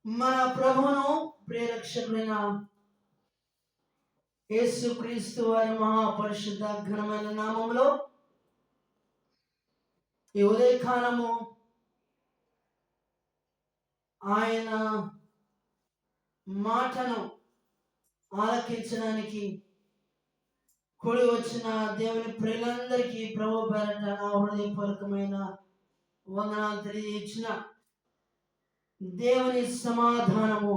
మన ప్రభువును ప్రియరక్షకుడైన యేసుక్రీస్తు వారి మహాపరిశుద్ధ ఘనమైన నామములో ఈ ఉదయకాలము ఆయన మాటను ఆలకించడానికి కూడి వచ్చిన దేవుని ప్రియులందరికీ ప్రభు పేరట నా హృదయపూర్వకమైన వందనాలు తెలియజేసిన దేవుని సమాధానము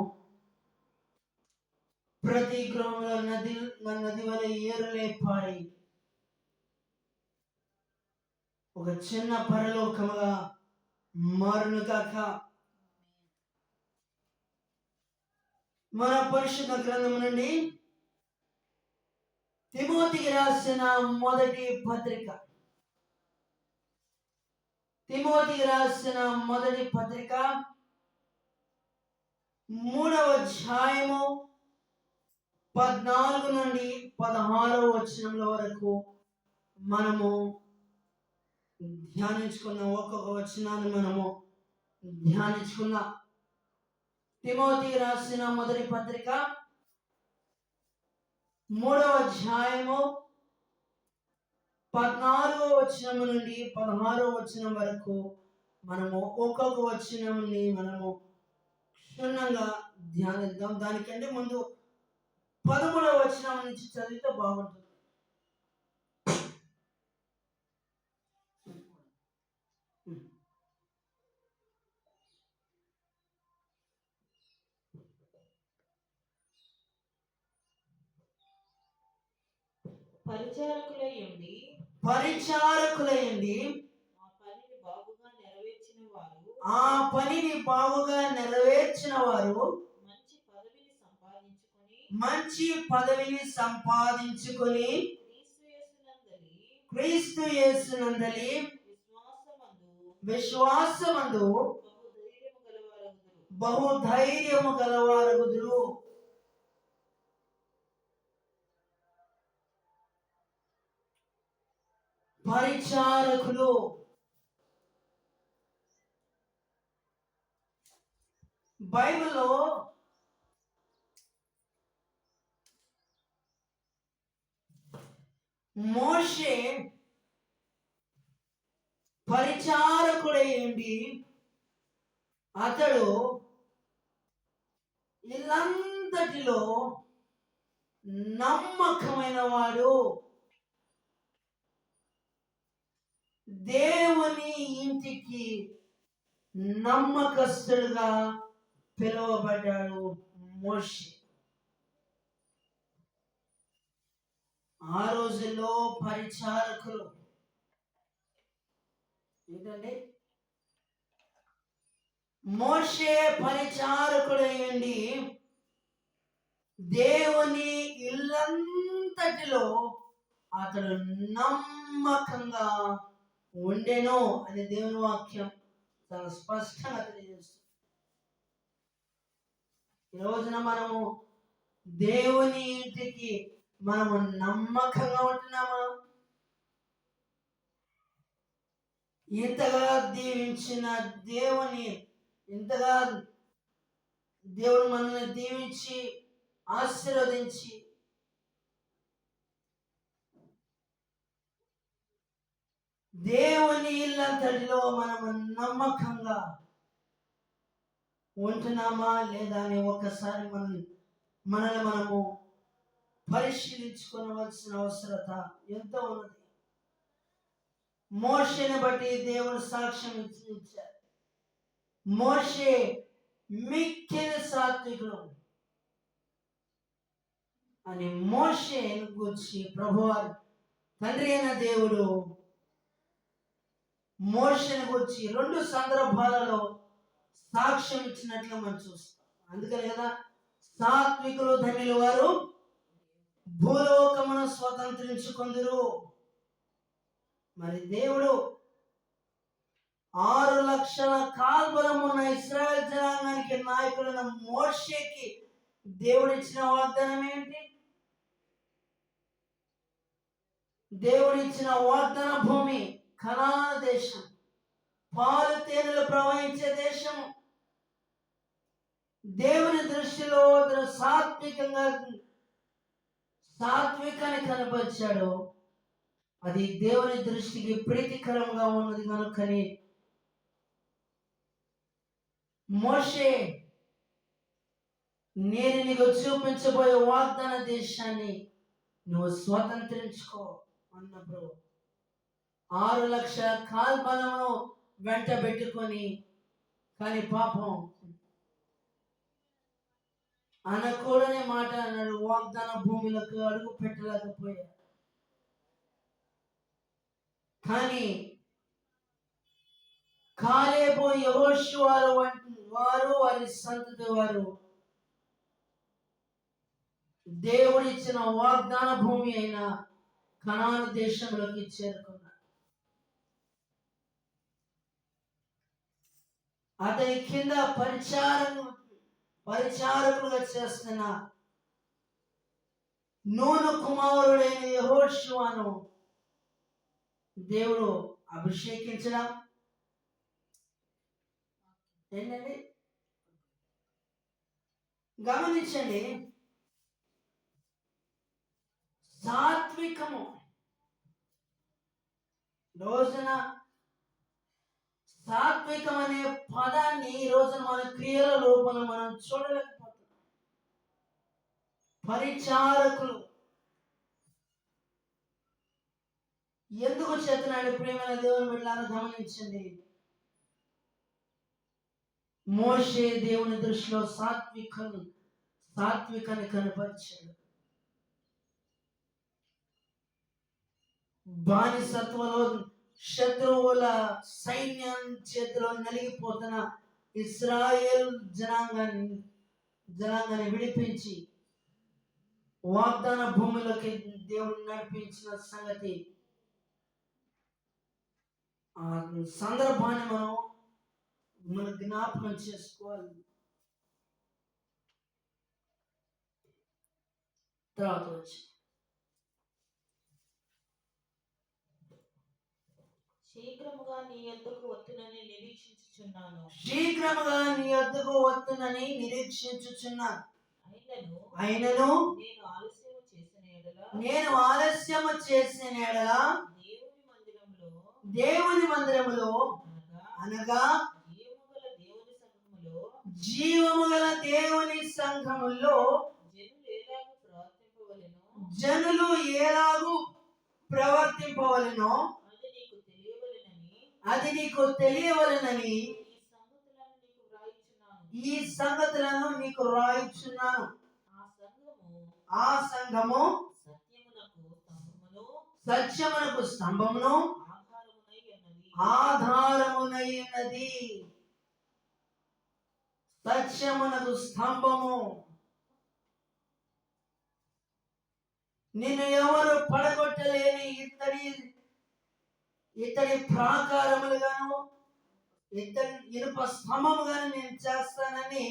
ప్రతి గృహంలో నది వలె ఏరులే పారి ఒక చిన్న పరలోకముగా మారును కాక. మన పరిశుద్ధ గ్రంథం నుండి తిమోతికి రాసిన మొదటి పత్రిక, తిమోతికి రాసిన మొదటి పత్రిక 3వ అధ్యాయము 14 నుండి 16వ వచనముల వరకు మనము ధ్యానించుకున్న ఒక్కొక్క వచనాన్ని మనము ధ్యానించుకుందాం. తిమోతికి రాసిన మొదటి పత్రిక 3వ అధ్యాయము 14వ వచనము నుండి 16వ వచనం వరకు మనము ఒక్కొక్క వచనంని మనము క్షుణ్ణంగా ధ్యానిద్దాం. దానికంటే ముందు 13వ వచనం నుంచి చదివితే బాగుంటుంది. పరిచారకులయండి ఆ పనిని బాగుగా నెరవేర్చిన వారు మంచి పదవిని సంపాదించుకొని క్రీస్తు యేసునందలి విశ్వాసమందు బహుధైర్యము గలవారగుదురు. పరిచారకులు బైబిల్లో మోషే పరిచారకుడైంది. అతడు ఇల్లంతటిలో నమ్మకమైన వాడు, దేవుని ఇంటికి నమ్మకస్తుడుగా పిలువబడ్డాడు మోషే. ఆ రోజుల్లో పరిచారకులు ఏంటంటే మోషే పరిచారకుడయ్యండి దేవుని ఇల్లంతటిలో అతడు నమ్మకంగా ఉండెను అని దేవుని వాక్యం చాలా స్పష్టంగా తెలియజేస్తుంది. ఈ రోజున మనము దేవుని ఇంటికి మనము నమ్మకంగా ఉంటున్నామా? ఇంతగా దీవించిన ఇంతగా దేవుడు మనల్ని దీవించి ఆశీర్వదించి దేవుని ఇల్లంతటిలో మనము నమ్మకంగా ఉంటున్నామా లేదా అని ఒక్కసారి మనల్ని మనము పరిశీలించుకోవలసిన అవసరత ఎంతో ఉన్నది. మోషేని బట్టి దేవుడు సాక్ష్యం ఇచ్చారు. మోషే మిక్కిలి సాత్వికుడు అని మోషేను గురించి ప్రభువారు తండ్రి అయిన దేవుడు మోషేను గురించి 2 సందర్భాలలో సాక్ష్యం ఇచ్చినట్లుగా మనం చూస్తాం. అందుకని కదా సాత్వికులు ధన్యులు వారు భూలోకమును స్వతంత్రించుకొందురు. మరి దేవుడు 6 లక్షల కాల్బలం ఉన్న ఇశ్రాయేల్ జనాంగానికి నాయకుడైన మోషేకి దేవుడిచ్చిన వాగ్దానం ఏంటి? దేవుడిచ్చిన వాగ్దాన భూమి కనాను దేశం, పాలు తేనెలు ప్రవహించే దేశం. దేవుని దృష్టిలో సాత్వికాన్ని కనపరిచాడు. అది దేవుని దృష్టికి ప్రీతికరంగా ఉన్నది కనుకని మోషే, నేను నీకు చూపించబోయే వాగ్దాన దేశాన్ని నువ్వు స్వతంత్రించుకో అన్నప్పుడు 6,00,000 కాల్బలమును వెంట పెట్టుకొని, కానీ పాపం అనకూడని మాట అన్నాడు. వాగ్దాన భూమిలోకి అడుగు పెట్టలేకపోయా. కానీ కాలేబు, యెహోషువ వారు వారి సంతతి వారు దేవుడిచ్చిన వాగ్దాన భూమి అయిన కనాను దేశంలోకి చేరుకున్నారు. అతని కింద పరిచారకులుగా చేస్తున్న నూను కుమారుడైన యెహోషువను దేవుడు అభిషేకించడం ఏంటండి, గమనించండి. సాత్వికము రోజున సాత్వికం అనే పదాన్ని ఈ రోజున మన క్రియల రూపంలో మనం చూడలేకపోతున్నాం. పరిచారకులు ఎందుకు చేస్తున్నాడు? ప్రేమైన దేవుని బిడ్డలను గమనించండి. మోషే దేవుని దృష్టిలో సాత్వికాన్ని కనపరిచాడు. బానిసత్వంలో శత్రువుల సైన్యం చేతిలో నలిగిపోతున్న ఇశ్రాయేల్ జనాంగాన్ని విడిపించి వాగ్దాన భూమిలోకి దేవుడు నడిపించిన సంగతి, ఆ సందర్భాన్ని మనం జ్ఞాపకం చేసుకోవాలి. తర్వాత వచ్చి శీఘ్రముగా నీ యొద్దకు వత్తునని నిరీక్షించుచున్నాను. అయినను నేను ఆలస్యము చేసిన యెడల దేవుని మందిరములో అనగా జీవముగల దేవుని సంఘములో జనులు ఎలాగూ ప్రవర్తింపవలెనో అది నీకు తెలియవలెనని ఈ సంగతులను నీకు రాయిచున్నాను. ఆ సంఘము సత్యమునకు స్తంభమును ఆధారమునై ఉన్నది. సత్యమునకు స్తంభము. నిన్ను ఎవరు పడగొట్టలేని ఇతడి ప్రాకారములుగాను ఇతడి ఇనుప స్తంభముగాను నేను చేస్తానని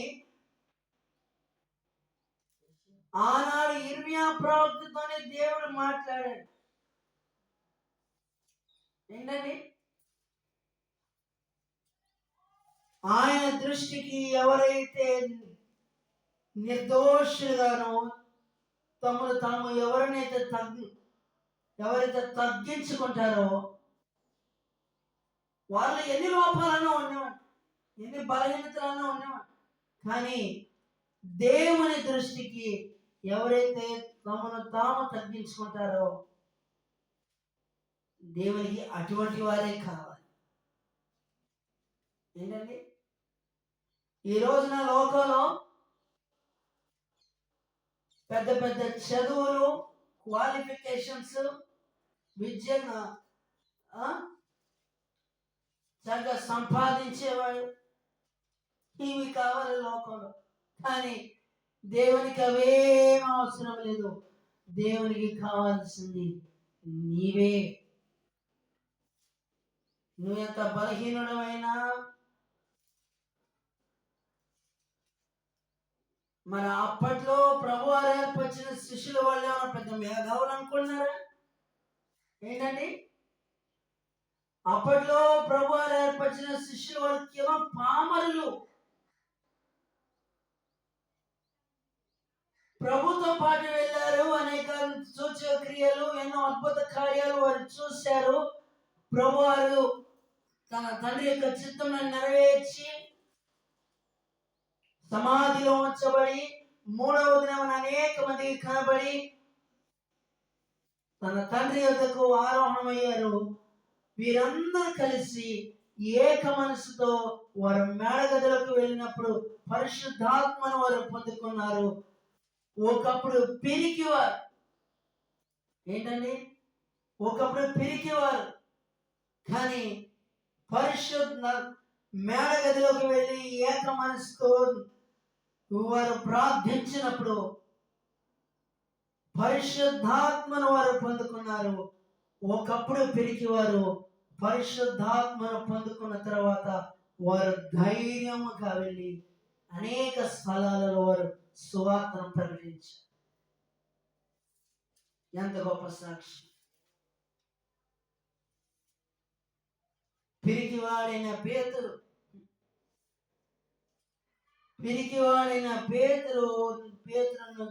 ఆనాడు ఇర్మియా ప్రవక్తతోనే దేవుడు మాట్లాడాడు. ఏంటండి? ఆయన దృష్టికి ఎవరైతే నిర్దోషులుగానో తమను తాము ఎవరైతే తగ్గించుకుంటారో వాళ్ళు ఎన్ని లోపాలను ఉండేవాడు, ఎన్ని బలహీనతలను ఉండేవాడు. కానీ దేవుని దృష్టికి ఎవరైతే తమను తాము తగ్గించుకుంటారో దేవునికి అటువంటి వారే కావాలి. ఏంటండి? ఈ రోజున లోకంలో పెద్ద పెద్ద చదువులు, క్వాలిఫికేషన్స్, విద్యను చక్కగా సంపాదించేవాడు, ఇవి కావాలి లోకంలో. కానీ దేవునికి అవేం అవసరం లేదు. దేవునికి కావాల్సింది నీవే. నువ్వు ఎంత బలహీనుడమైనా, మన అప్పట్లో ప్రభు వారు ఏర్పరిచిన శిష్యుల వాళ్ళు ఏమైనా పెద్ద మేధావులు అనుకున్నారా? ఏంటండి? అప్పట్లో ప్రభు వారు ఏర్పరిచిన శిష్యుల వాళ్ళకి ఏమో పామరులు. ప్రభుతో పాటు వెళ్ళారు. అనేక సూచక క్రియలు, ఎన్నో అద్భుత కార్యాలు వారు చూశారు. ప్రభువారు తన తండ్రి యొక్క చిత్తమును నెరవేర్చి సమాధిలో ఉంచబడి మూడవ దినమున అనేక మందికి కనబడి తన తండ్రి యొద్దకు ఆరోహణమయ్యారు. వీరందరూ కలిసి ఏక మనసుతో వారు మేడగదిలోకి వెళ్ళినప్పుడు పరిశుద్ధాత్మను వారు పొందుకున్నారు. ఒకప్పుడు పిరికివారు, ఏంటండి, ఒకప్పుడు పిరికివారు, కానీ పరిశుద్ధ మేడగదిలోకి వెళ్ళి ఏక మనసుతో వారు ప్రార్థించినప్పుడు పరిశుద్ధాత్మను వారు పొందుకున్నారు. ఒకప్పుడు పిరికివారు పరిశుద్ధాత్మను పొందుకున్న తర్వాత వారు ధైర్యముగా వెళ్ళి అనేక స్థలాలలో వారు సువార్తను ప్రకటించారు. ఎంత గొప్ప సాక్షి! పిరికివాడైన పేతురు పేతురును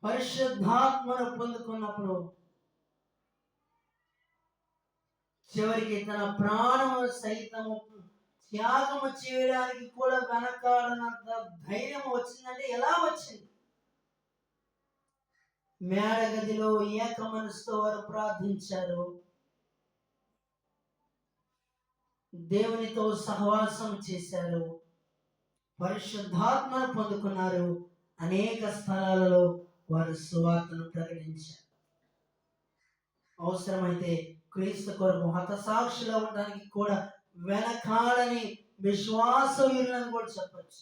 పరిశుద్ధాత్మను పొందుకున్నప్పుడు చివరికి తన ప్రాణము సైతము త్యాగము చేయడానికి కూడా వెనకాడనంత ధైర్యం వచ్చిందంటే ఎలా వచ్చింది? మేడగదిలో ఏక మనసుతో వారు ప్రార్థించారు, దేవునితో సహవాసం చేశారు, పరిశుద్ధాత్మను పొందుకున్నారు, అనేక స్థలాలలో వారు సువార్తను ప్రకటించారు. అవసరమైతే క్రీస్తు కొరకు హతసాక్షిలో ఉండడానికి కూడా వెనకాడని విశ్వాస వీరులను కూడా చెప్పచ్చు.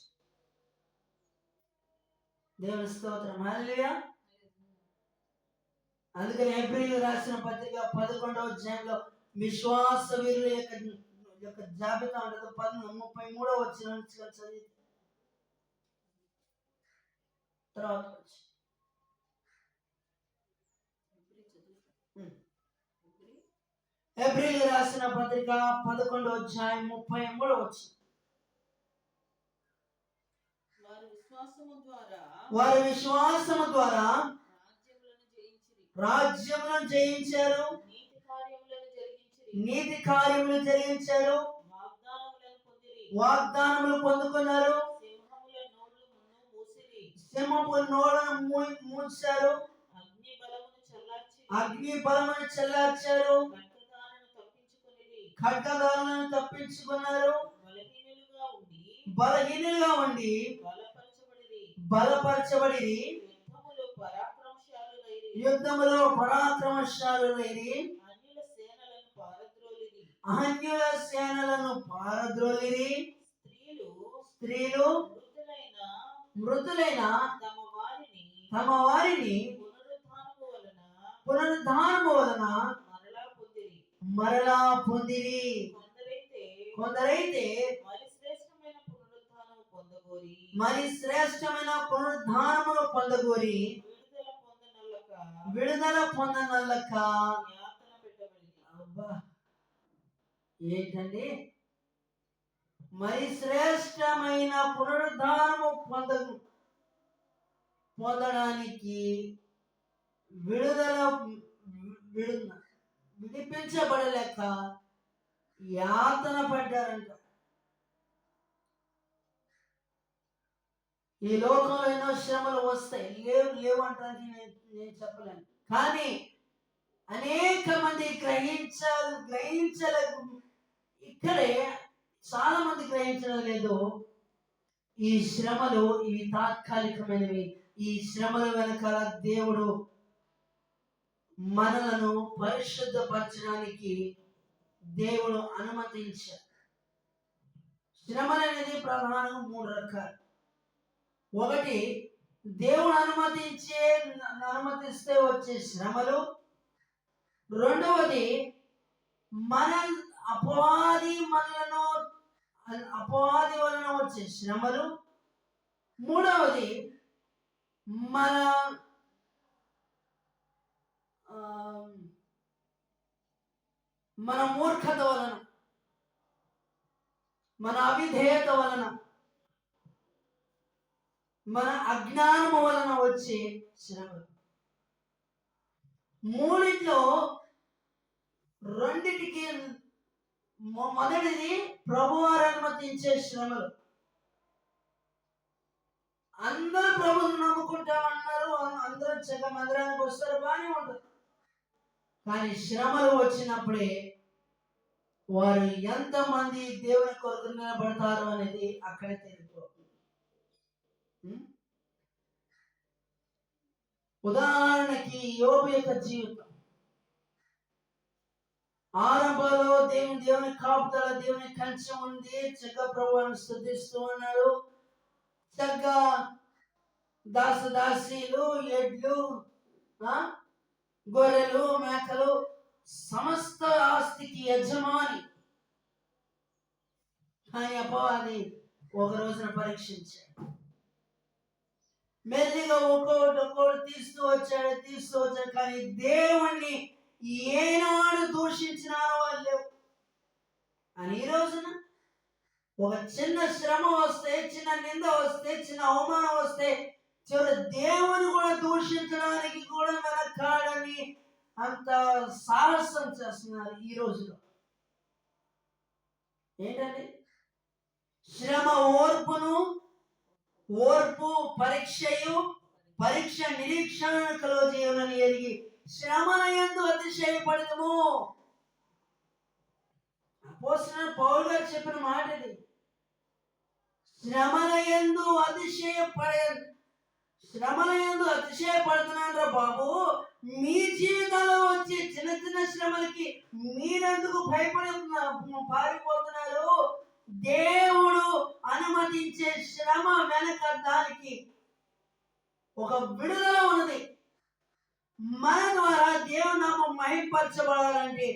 దేవుని స్తోత్రం, హల్లెలూయా. అందుకని హెబ్రీయులకు రాసిన పత్రిక 11వ అధ్యాయంలో విశ్వాస వీరుల యొక్క జాబితా ఉంటుంది. 33వ వచనం చదివి తర్వాత హెబ్రీయులకు రాసిన పత్రిక 11వ అధ్యాయం 33వ వచనం. వారి విశ్వాసము ద్వారా రాజ్యములను జయించారు, నీతి కార్యములు జరిగించారు, వాగ్దానములు పొందుకున్నారు, సింహపు నోళ్లను మూసారు, అగ్ని బలమును చల్లార్చారు, ఖడ్గదారులను తప్పించుకున్నారు, బలహీనులుగా ఉండి బలపరచబడి యుద్ధములో పరాక్రమశాలురైరి, అన్యుల సేనలను పారద్రోలిరి, స్త్రీలు మృతులైన తమ వారిని పునరుద్ధానము వలన మరలా పొందిరి. కొందరైతే మరి శ్రేష్టమైన పునరుద్ధానమును పొందగోరి విడుదల పొందనల్లక. అబ్బా, ఏంటండి, మరి శ్రేష్టమైన పునరుద్ధానము పొందడానికి విడిపించబడలేక యాతన పడ్డారంట. ఈ లోకంలో ఎన్నో శ్రమలు వస్తాయి, లేవు అంటానికి నేను చెప్పలేను. కానీ అనేక మంది గ్రహించలేదు. ఇక్కడే చాలా మంది గ్రహించడం లేదు. ఈ శ్రమలు ఇవి తాత్కాలికమైనవి. ఈ శ్రమల వెనకాల దేవుడు మనలను పరిశుద్ధపరచడానికి దేవుడు అనుమతించారు. శ్రమలు అనేది ప్రధానంగా 3 రకాలు. ఒకటి, దేవుడు అనుమతిస్తే వచ్చే శ్రమలు. రెండవది, మన అపవాది వలన వచ్చే శ్రమలు. మూడవది, మన మూర్ఖత వలన, మన అవిధేయత వలన మన అజ్ఞానము వలన వచ్చే శ్రమలు. మూడిట్లో రెండిటికి మొదటిది ప్రభువారు అనుమతించే శ్రమలు. అందరూ ప్రభుని నమ్ముకుంటా అన్నారు, అందరూ చెక్క మందిరానికి వస్తారు, బాగానే ఉంటుంది. కానీ శ్రమలు వచ్చినప్పుడే వారు ఎంతమంది దేవుని కొరకు నిలబడతారు అనేది అక్కడే తెలిసిపోతుంది. ఉదాహరణకి యోబు యొక్క జీవితం. ఆరంభంలో దేవుని కాపుదల, దేవుని కంచె ఉంది, చక్కగా ప్రభువుని స్తుతిస్తూ ఉన్నాడు. చక్కగా దాసదాసీలు, ఎడ్లు, గొర్రెలు, మేకలు, సమస్త ఆస్తికి యజమాని. కానీ అపవాది ఒక రోజున పరీక్షించాడు. మెల్లిగా ఒక్కోటి తీస్తూ వచ్చాడు. కానీ దేవుణ్ణి ఏనాడు దూషించినారో వాళ్ళు లేవు. అని ఈ రోజున ఒక చిన్న శ్రమ వస్తే, చిన్న నింద వస్తే, చిన్న అవమానం వస్తే చివరి దేవుని కూడా దూషించడానికి కూడా వెనకాడని అంత సాహసం చేస్తున్నారు ఈ రోజులో. ఏంటండి? శ్రమ ఓర్పు పరీక్ష నిరీక్షణ కలుగజేయునని ఎరిగి శ్రమల యందు అతిశయపడదము. అపోస్తలుడైన పౌలు గారు చెప్పిన మాట ఇది. శ్రమల యందు అతిశయపడుతున్నారా బాబు? మీ జీవితంలో వచ్చే చిన్న చిన్న శ్రమలకి మీరెందుకు పారిపోతున్నారు? దేవుడు అనుమతించే శ్రమ వెనక దానికి ఒక విడుదల ఉన్నది. మన ద్వారా దేవుని నామం మహింపరచబడాలంటే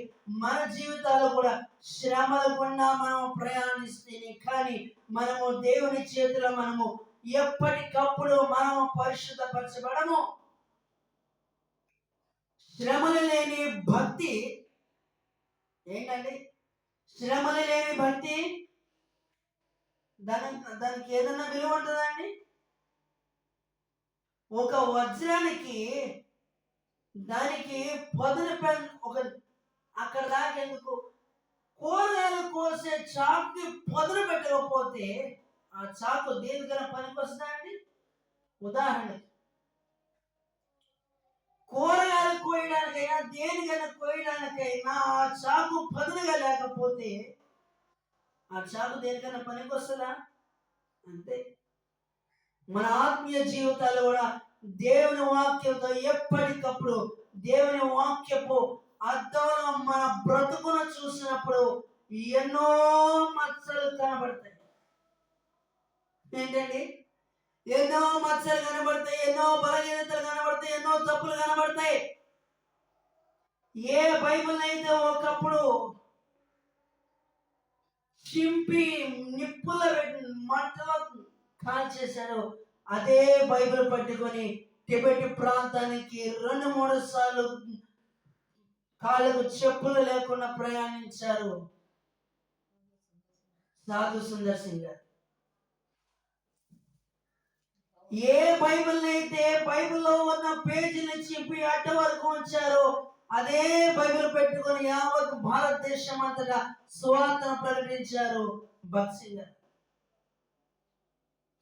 మన జీవితాల్లో కూడా శ్రమల గుండా మనం ప్రయాణిస్తేనే కానీ మనము దేవుని చేతిలో మనము ఎప్పటికప్పుడు మనము పరిశుద్ధపరచబడము. శ్రమలు లేని భక్తి ఏంటండి? శ్రమలు లేని భక్తి దానికి ఏదన్నా విలువ ఉంటుందండి? ఒక వజ్రానికి దానికి పదును ఒక అక్కడ దాకా ఎందుకు? కూరగాయలు కోసే చాకుకి పదును పెట్టకపోతే ఆ చాకు దేనికైనా పనికి వస్తుందా అండి? ఉదాహరణకి కూరగాయలు కోయడానికైనా దేనికైనా కోయడానికైనా ఆ చాకు పదునుగా లేకపోతే ఆ చాకు దేనికైనా పనికి వస్తుందా? అంతే. మన ఆత్మీయ జీవితాలు కూడా దేవుని వాక్యంతో ఎప్పటికప్పుడు దేవుని వాక్యపు అద్దంలో మన బ్రతుకును చూసినప్పుడు ఎన్నో మచ్చలు కనబడతాయి. ఏంటండి? ఎన్నో మచ్చలు కనబడతాయి, ఎన్నో బలహీనతలు కనబడతాయి, ఎన్నో తప్పులు కనబడతాయి. ఏ బైబిల్ అయితే ఒకప్పుడు చింపి నిప్పుల మంటలో కాల్చేశారో అదే బైబిల్ పట్టుకొని టిబెట్ ప్రాంతానికి 2-3 సార్లు కాళ్ళకు చెప్పులు లేకుండా ప్రయాణించారు సాధు సుందర్ సింగ్ గారు. ఏ బైబిల్ అయితే బైబిల్లో ఉన్న పేజీని చింపి అట్ట వరకు ఉంచారో అదే బైబిల్ పెట్టుకొని యావత్ భారతదేశం అంతటా సువార్తను ప్రకటించారు భగత్ సింగ్ గారు.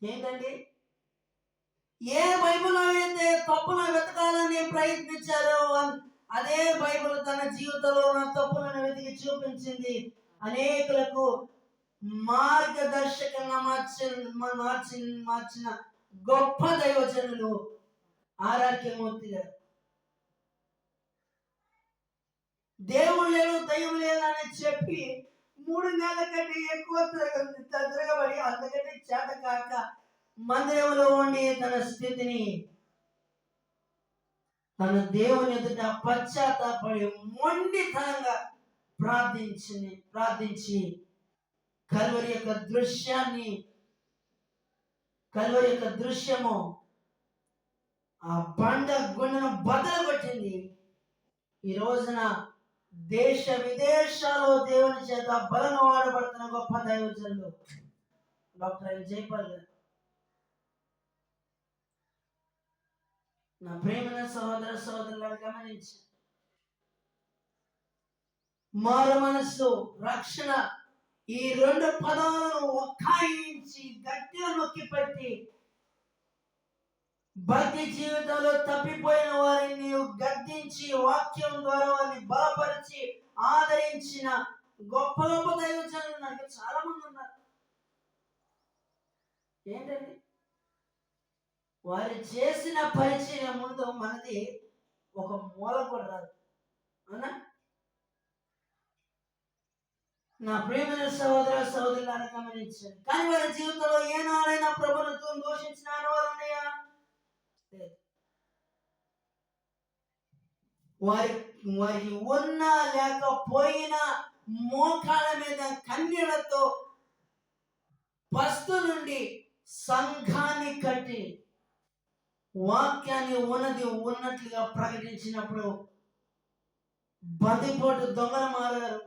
ఏంటండి? ఏ బైబిల్ అయితే తప్పును వెతకాలని ప్రయత్నించారో అదే బైబిల్ తన జీవితంలో ఉన్న తప్పులను వెతికి చూపించింది. అనేకులకు మార్గదర్శకంగా మార్చిన గొప్ప దైవజనులు ఆర్ఆర్కే మూర్తి గారు. దేవుడు లేడు, దైవం లేదు అని చెప్పి 3 నెలల కంటే ఎక్కువ తిరగబడి అంతకంటే చేత కాక మందిరంలో ఉండి తన స్థితిని తన దేవుని ఎదుట పశ్చాత్తాపడి మొండితనంగా ప్రార్థించి కల్వరి యొక్క దృశ్యము ఆ బండ గుండెను బదలు కొట్టింది. ఈ రోజున దేశ విదేశాల్లో దేవుని చేత బలంగా వాడబడుతున్న గొప్ప దైవజనులు డాక్టర్ జైపాల్ గారు. నా ప్రేమైన సహోదర సహోదరులను గమనించి, మారు మనస్సు, రక్షణ, ఈ రెండు పదాలను ఒక్కాయించి గట్టిగా నొక్కి పెట్టి భక్తి జీవితంలో తప్పిపోయిన వారిని నీవు గద్దించి వాక్యం ద్వారా వారిని బలపరిచి ఆదరించిన గొప్ప గొప్ప దైవజనులు నాకు చాలా మంది ఉన్నారు. ఏంటండి వారు చేసిన పరిచయం ముందు మనది ఒక మూల కూడా రాదు. అవునా? నా ప్రియమైన సహోదర సహోదరులను గమనించారు. కానీ వారి జీవితంలో ఏనాడైనా ప్రభుత్వం దోషించిన వారు ఉన్నాయా? వారికి ఉన్నా లేకపోయినా మోకాళ్ళ మీద కన్నీళ్లతో పస్తు నుండి సంఘాన్ని కట్టి వాక్యాన్ని ఉన్నది ఉన్నట్లుగా ప్రకటించినప్పుడు బందిపోటు దొంగలు మారారు.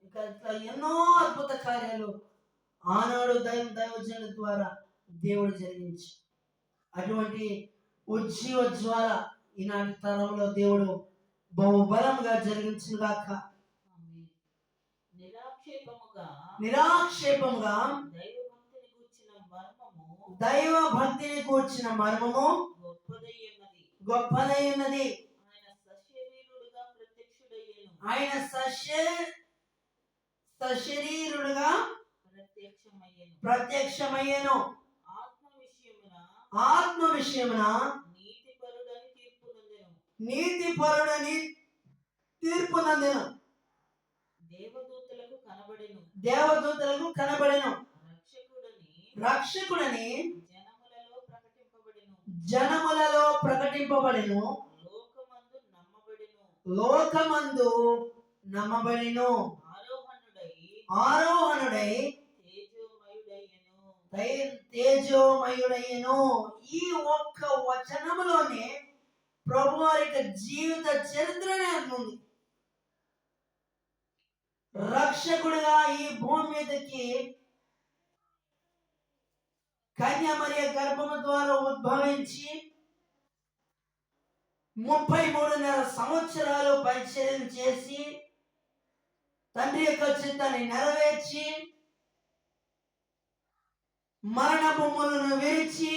ఇంకా ఇట్లా ఎన్నో అద్భుత కార్యాలు ఆనాడు దైవజనుల ద్వారా దేవుడు జరిగించి అటువంటి ఉజ్జీవ జ్వాల ఈనాటి తరంలో దేవుడు బహుబలంగా జరిగించుగాక. నిరాక్షేపముగా దైవ భక్తిని కూర్చిన మర్మము గొప్పదై ఉన్నది. ఆయన సశరీరుడుగా ప్రత్యక్షమయ్యను. ఆత్మ విషయమున నీతిపరుడని తీర్పు నందెను. దేవదూతలకు కనబడెను. రక్షకుడని జనములలో ప్రకటింపబడెను. లోకమందు నమ్మబడెను. ఆరోహణుడై తేజోమయుడయ్యను. ఈ ఒక్క వచనములోనే ప్రభు వారి జీవిత చరిత్రనే ఉంది. రక్షకుడిగా ఈ భూమి మీదకి కన్యామరియ గర్భము ద్వారా ఉద్భవించి 33 సంవత్సరాలు పరిచర్య చేసి తండ్రి యొక్క చిత్తాన్ని నెరవేర్చి మరణ బొమ్మలను విరిచి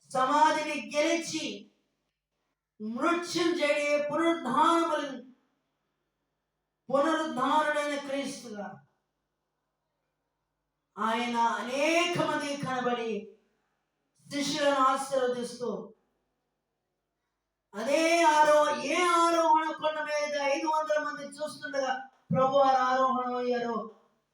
సమాధిని గెలిచి మృత్యుంజయుడి పునరుద్ధానుడైన క్రీస్తుగా ఆయన అనేక మంది కనబడి శిష్యులను ఆశీర్వదిస్తూ ఏ ఆరోహణ కొండ మీద 500 మంది చూస్తుండగా ప్రభు వారు ఆరోహణ అయ్యారు.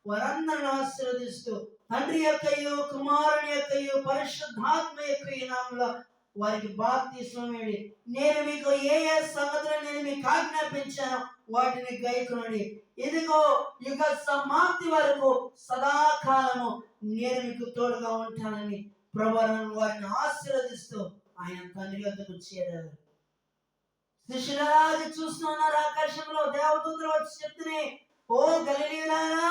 వారందరిని ఆశీర్వదిస్తూ తండ్రి యొక్కయు కుమారుని యొక్కయు పరిశుద్ధాత్మ యొక్క నామములో వారికి బాప్తిస్మం ఇవ్వండి. నేను మీకు ఏ సంగతులను నేను మీకు ఆజ్ఞాపించాను వాటిని గైకొనండి. ఇదిగో యుగ సమాప్తి వరకు సదాకాలము నేను మీకు తోడుగా ఉంటానని ప్రభువు వారిని ఆశీర్వదిస్తూ ఆయన తండ్రి వద్దకు చేరారు. శిష్యులారా చూస్తున్నారు, ఆకాశంలో దేవదూతలు వచ్చి చెప్తున్నాయి, ఓ గలిలీయులారా,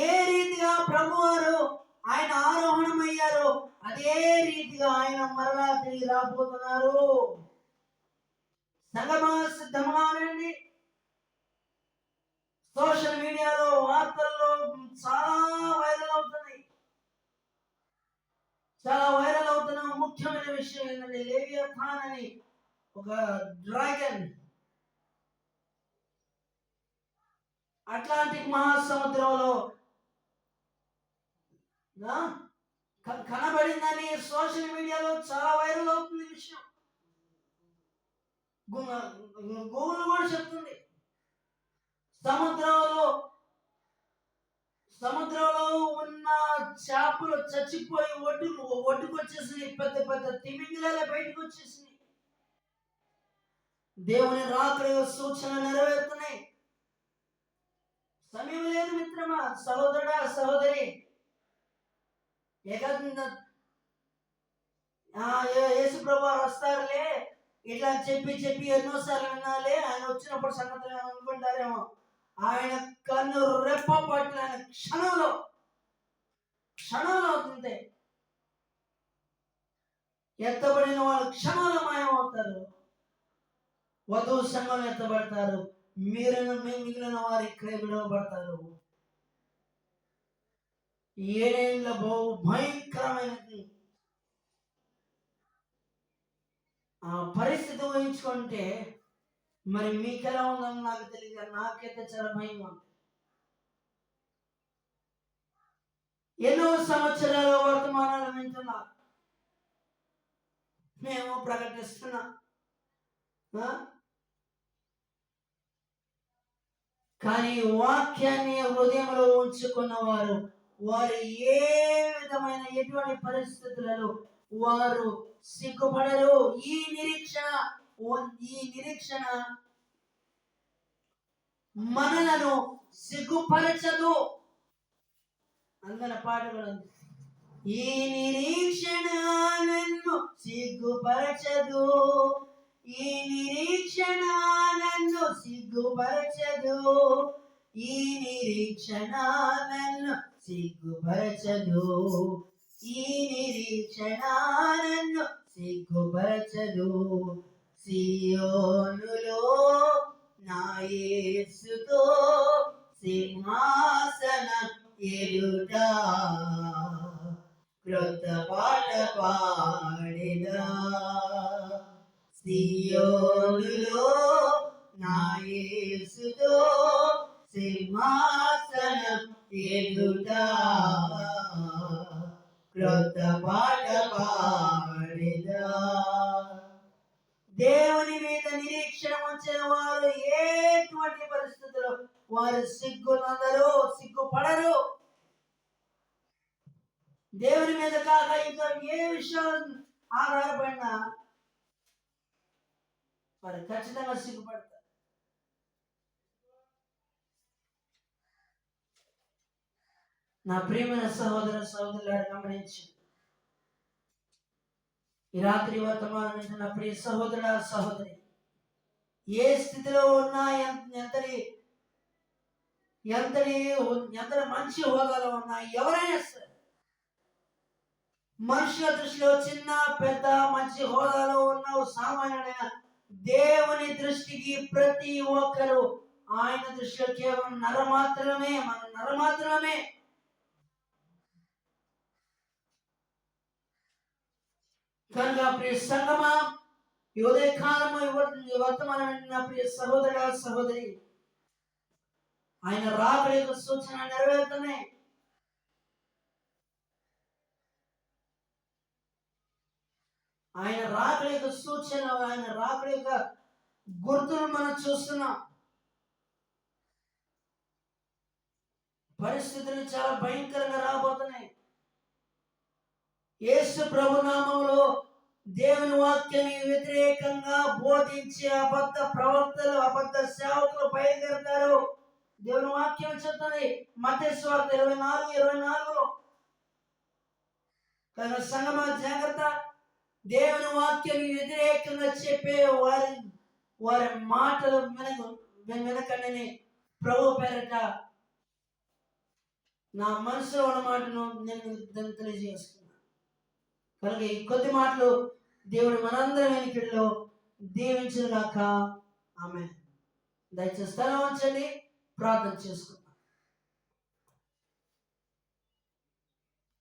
ఏ రీతిగా ప్రభువారు ఆయన ఆరోహణమయ్యారు అదే రీతిగా ఆయన మరలా తిరిగి రాబోతున్నారు. సంగమా సిద్ధంగా ఉండండి. సోషల్ మీడియాలో వార్తల్లో చాలా వైరల్ అవుతున్న ముఖ్యమైన విషయం ఏంటంటే, లేవియథాన్ అని ఒక డ్రాగన్ అట్లాంటిక్ మహాసముద్రంలో కనబడిందని సోషల్ మీడియాలో చాలా వైరల్ అవుతుంది విషయం. గూగుల్ కూడా చెప్తుంది. సముద్రంలో ఉన్న చేపలు చచ్చిపోయి ఒడ్డుకొచ్చేసినాయి. పెద్ద పెద్ద తిమింగిలాలే బయటకు వచ్చేసినాయి. దేవుని రాకడ సూచన నెరవేరుతున్నాయి. సమయం లేదు మిత్రమా, సహోదరుడా, సహోదరి. యేసు ప్రభువారు వస్తారులే ఇట్లా చెప్పి ఎన్నోసార్లు వినాలి, ఆయన వచ్చినప్పుడు సంగతులు అనుకుంటారేమో. ఆయన కన్ను రెప్ప పట్టిన క్షణంలో క్షణాలు అవుతుంది. ఎత్తబడిన వాళ్ళు క్షణాలు మాయమవుతారు. వధువు సంఘం ఎత్తబడతారు. మిగిలిన వారు ఇక్కడే విడవబడతారు. ఏడేళ్ల బహు భయంకరమైనది ఆ పరిస్థితి ఊహించుకుంటే మరి మీకెలా ఉందని నాకు తెలియదు. నాకైతే చాలా భయం ఉంది. ఎన్నో సంవత్సరాలు వర్తమానాలు వింటున్నా, మేము ప్రకటిస్తున్నా. కానీ వాక్యాన్ని హృదయంలో ఉంచుకున్న వారు ఏ విధమైన ఎటువంటి పరిస్థితులలో వారు సిగ్గుపడరు. ఈ నిరీక్షణ మనలను సిగ్గుపరచదు. అందుకని పాట కూడా ఉంది. ఈ నిరీక్షణ నన్ను సిగ్గుపరచదు. ఈ నిరీక్షణ నన్ను సిగ్గుపరచదు. ఈ నిరీక్షణ నన్ను సిగ్గుపరచదు. ఈ నిరీక్షణ నన్ను సిగ్గుపరచదు. సియోనులో నా యేసుతో సింహాసనం ఎదుట క్రొత్త పాట పాడెదా. సియోనులో నా యేసుతో సింహాసనం ఎదుట క్రొత్త పాట పాడెదా. దేవుని మీద నిరీక్షణ ఉంచిన వారు ఎటువంటి పరిస్థితుల్లో వారు సిగ్గుపడరు. దేవుని మీద కాక ఇంకా ఏ విషయం ఆధారపడినా వారు ఖచ్చితంగా సిగ్గుపడతారు. నా ప్రియమైన సహోదరులు గమనించు. ఈ రాత్రి వర్తమానం నా ప్రియ సహోదరి ఏ స్థితిలో ఉన్నా, ఎంతటి మంచి హోదాలో ఉన్నా, ఎవరైనా సరే మనుషుల దృష్టిలో చిన్న పెద్ద మంచి హోదాలో ఉన్నావు, సామాన్యుడైన దేవుని దృష్టికి ప్రతి ఒక్కరు ఆయన దృష్టిలో కేవలం నరమాత్రమే. మన నరమాత్రమే. కనుక ప్రియ సంగమా, ఈ ఉదయకాలము వర్తమానం ప్రియ సహోదరి ఆయన రాకడ యొక్క సూచన నెరవేరుతున్నాయి. ఆయన రాకడ యొక్క సూచన, ఆయన రాకడ యొక్క గుర్తులు మనం చూస్తున్నాం. పరిస్థితులు చాలా భయంకరంగా రాబోతున్నాయి. యేసు ప్రభు నామములో దేవుని వాక్యాన్ని వ్యతిరేకంగా బోధించే అబద్ధ ప్రవక్తలు, అబద్ధ సేవకులు బయలుదేరుతారు. దేవుని వాక్యం చెప్తుంది మత్తయి సువార్త 24:24లో. కనుక సంగమా జాగ్రత్త. దేవుని వాక్యాన్ని వ్యతిరేకంగా చెప్పే వారి మాటలు వినకండి. ప్రభు పేరట నా మనసులో ఉన్న మాటను నేను తెలియజేస్తున్నాను. కనుక ఈ కొద్ది మాటలు దేవుడు మనందరి వెనుకడిలో దీవించుగాక. ఆమేన్. దయచేసి స్థలం ఉంచండి, ప్రార్థన చేసుకుంటాం.